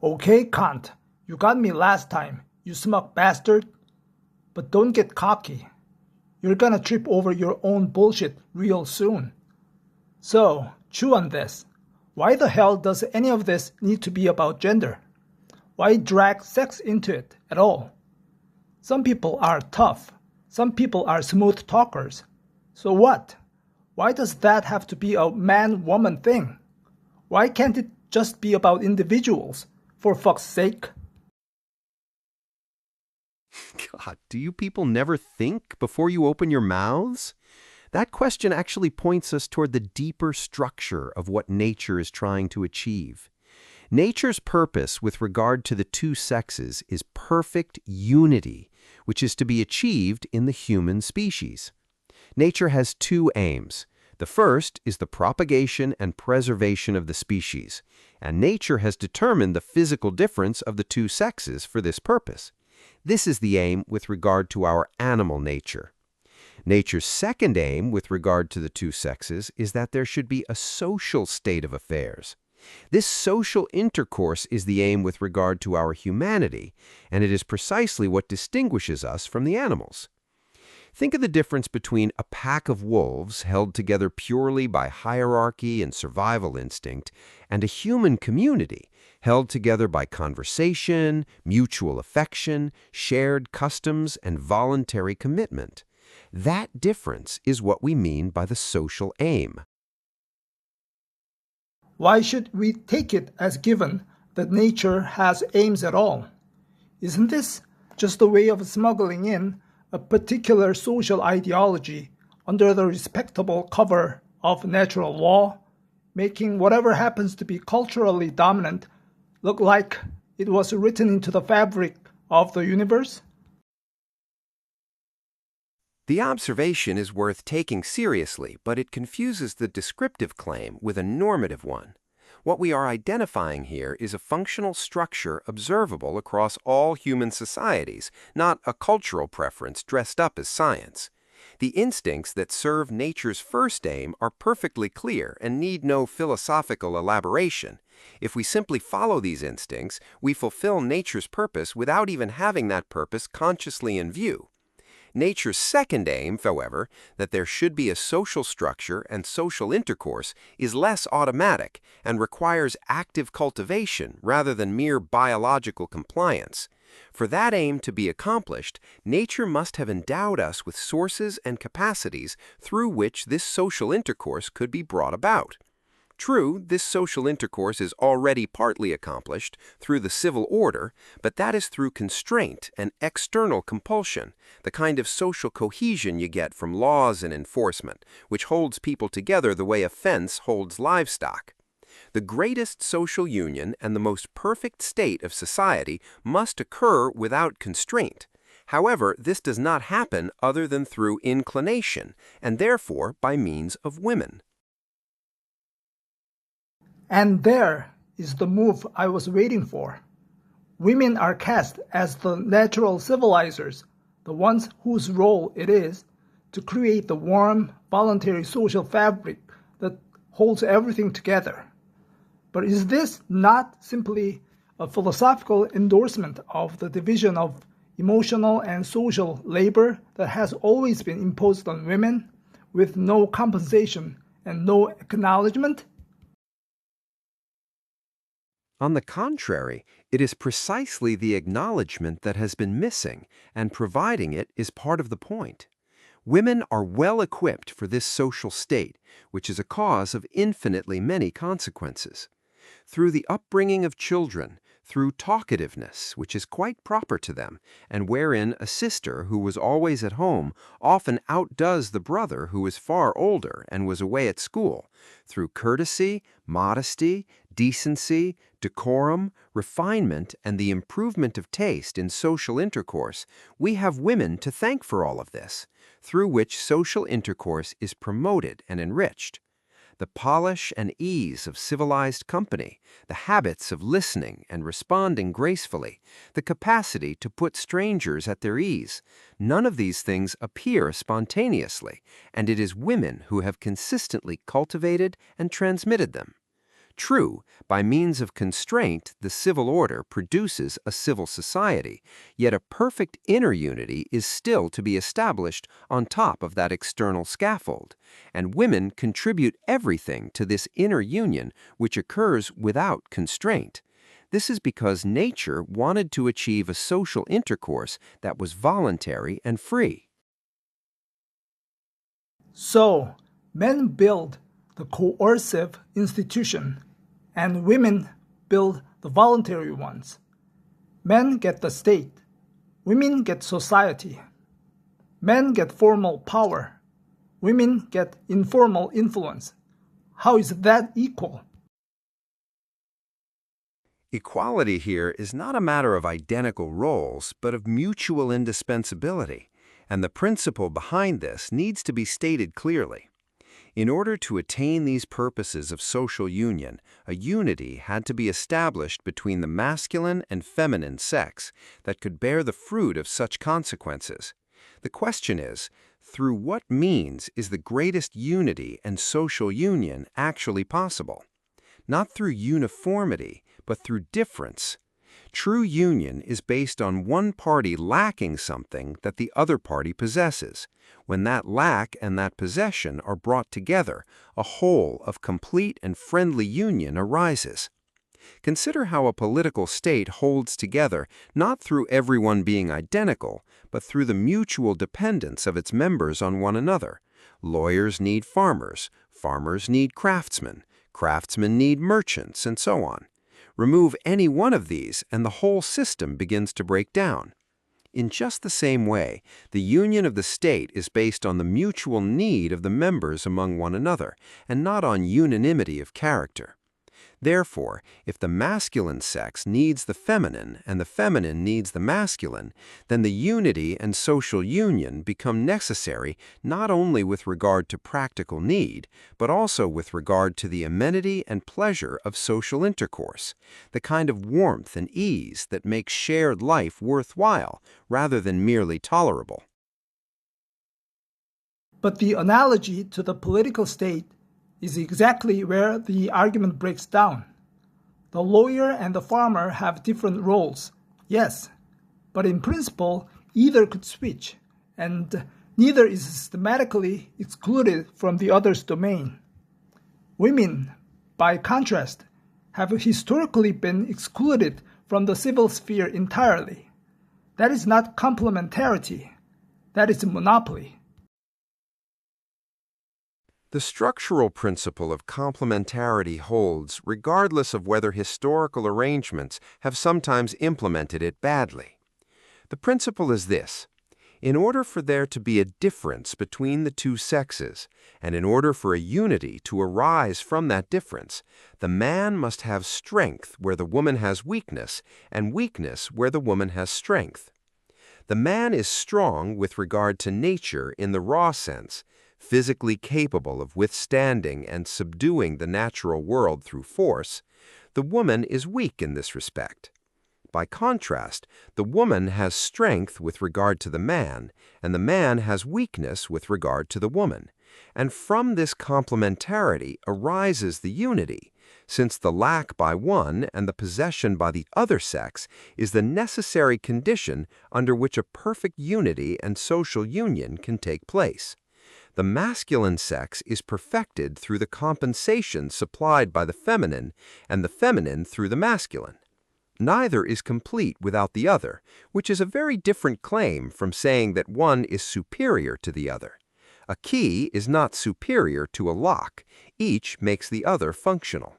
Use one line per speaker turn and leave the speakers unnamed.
Okay, Kant, you got me last time, you smug bastard. But don't get cocky. You're gonna trip over your own bullshit real soon. So, chew on this. Why the hell does any of this need to be about gender? Why drag sex into it at all? Some people are tough. Some people are smooth talkers. So what? Why does that have to be a man-woman thing? Why can't it just be about individuals, for fuck's sake?
God, do you people never think before you open your mouths? That question actually points us toward the deeper structure of what nature is trying to achieve. Nature's purpose with regard to the two sexes is perfect unity, which is to be achieved in the human species. Nature has two aims. The first is the propagation and preservation of the species, and nature has determined the physical difference of the two sexes for this purpose. This is the aim with regard to our animal nature. Nature's second aim with regard to the two sexes is that there should be a social state of affairs. This social intercourse is the aim with regard to our humanity, and it is precisely what distinguishes us from the animals. Think of the difference between a pack of wolves held together purely by hierarchy and survival instinct and a human community held together by conversation, mutual affection, shared customs, and voluntary commitment. That difference is what we mean by the social aim.
Why should we take it as given that nature has aims at all? Isn't this just a way of smuggling in a particular social ideology under the respectable cover of natural law, making whatever happens to be culturally dominant look like it was written into the fabric of the universe?
The observation is worth taking seriously, but it confuses the descriptive claim with a normative one. What we are identifying here is a functional structure observable across all human societies, not a cultural preference dressed up as science. The instincts that serve nature's first aim are perfectly clear and need no philosophical elaboration. If we simply follow these instincts, we fulfill nature's purpose without even having that purpose consciously in view. Nature's second aim, however, that there should be a social structure and social intercourse, is less automatic and requires active cultivation rather than mere biological compliance. For that aim to be accomplished, nature must have endowed us with sources and capacities through which this social intercourse could be brought about. True, this social intercourse is already partly accomplished through the civil order, but that is through constraint and external compulsion, the kind of social cohesion you get from laws and enforcement, which holds people together the way a fence holds livestock. The greatest social union and the most perfect state of society must occur without constraint. However, this does not happen other than through inclination, and therefore by means of women.
And there is the move I was waiting for. Women are cast as the natural civilizers, the ones whose role it is to create the warm, voluntary social fabric that holds everything together. But is this not simply a philosophical endorsement of the division of emotional and social labor that has always been imposed on women, with no compensation and no acknowledgement?
On the contrary, it is precisely the acknowledgement that has been missing, and providing it is part of the point. Women are well equipped for this social state, which is a cause of infinitely many consequences. Through the upbringing of children, through talkativeness, which is quite proper to them, and wherein a sister who was always at home often outdoes the brother who is far older and was away at school, through courtesy, modesty, decency, decorum, refinement, and the improvement of taste in social intercourse, we have women to thank for all of this, through which social intercourse is promoted and enriched. The polish and ease of civilized company, the habits of listening and responding gracefully, the capacity to put strangers at their ease, none of these things appear spontaneously, and it is women who have consistently cultivated and transmitted them. True, by means of constraint, the civil order produces a civil society, yet a perfect inner unity is still to be established on top of that external scaffold, and women contribute everything to this inner union which occurs without constraint. This is because nature wanted to achieve a social intercourse that was voluntary and free.
So, men build the coercive institution, and women build the voluntary ones. Men get the state, women get society. Men get formal power, women get informal influence. How is that equal?
Equality here is not a matter of identical roles, but of mutual indispensability, and the principle behind this needs to be stated clearly. In order to attain these purposes of social union, a unity had to be established between the masculine and feminine sex that could bear the fruit of such consequences. The question is, through what means is the greatest unity and social union actually possible? Not through uniformity, but through difference. True union is based on one party lacking something that the other party possesses. When that lack and that possession are brought together, a whole of complete and friendly union arises. Consider how a political state holds together not through everyone being identical, but through the mutual dependence of its members on one another. Lawyers need farmers, farmers need craftsmen, craftsmen need merchants, and so on. Remove any one of these, and the whole system begins to break down. In just the same way, the union of the state is based on the mutual need of the members among one another, and not on unanimity of character. Therefore, if the masculine sex needs the feminine and the feminine needs the masculine, then the unity and social union become necessary not only with regard to practical need, but also with regard to the amenity and pleasure of social intercourse, the kind of warmth and ease that makes shared life worthwhile rather than merely tolerable.
But the analogy to the political state is exactly where the argument breaks down. The lawyer and the farmer have different roles, yes, but in principle, either could switch, and neither is systematically excluded from the other's domain. Women, by contrast, have historically been excluded from the civil sphere entirely. That is not complementarity, that is monopoly.
The structural principle of complementarity holds regardless of whether historical arrangements have sometimes implemented it badly. The principle is this: in order for there to be a difference between the two sexes, and in order for a unity to arise from that difference, the man must have strength where the woman has weakness, and weakness where the woman has strength. The man is strong with regard to nature in the raw sense, physically capable of withstanding and subduing the natural world through force. The woman is weak in this respect. By contrast, the woman has strength with regard to the man, and the man has weakness with regard to the woman. And from this complementarity arises the unity, since the lack by one and the possession by the other sex is the necessary condition under which a perfect unity and social union can take place. The masculine sex is perfected through the compensation supplied by the feminine, and the feminine through the masculine. Neither is complete without the other, which is a very different claim from saying that one is superior to the other. A key is not superior to a lock. Each makes the other functional.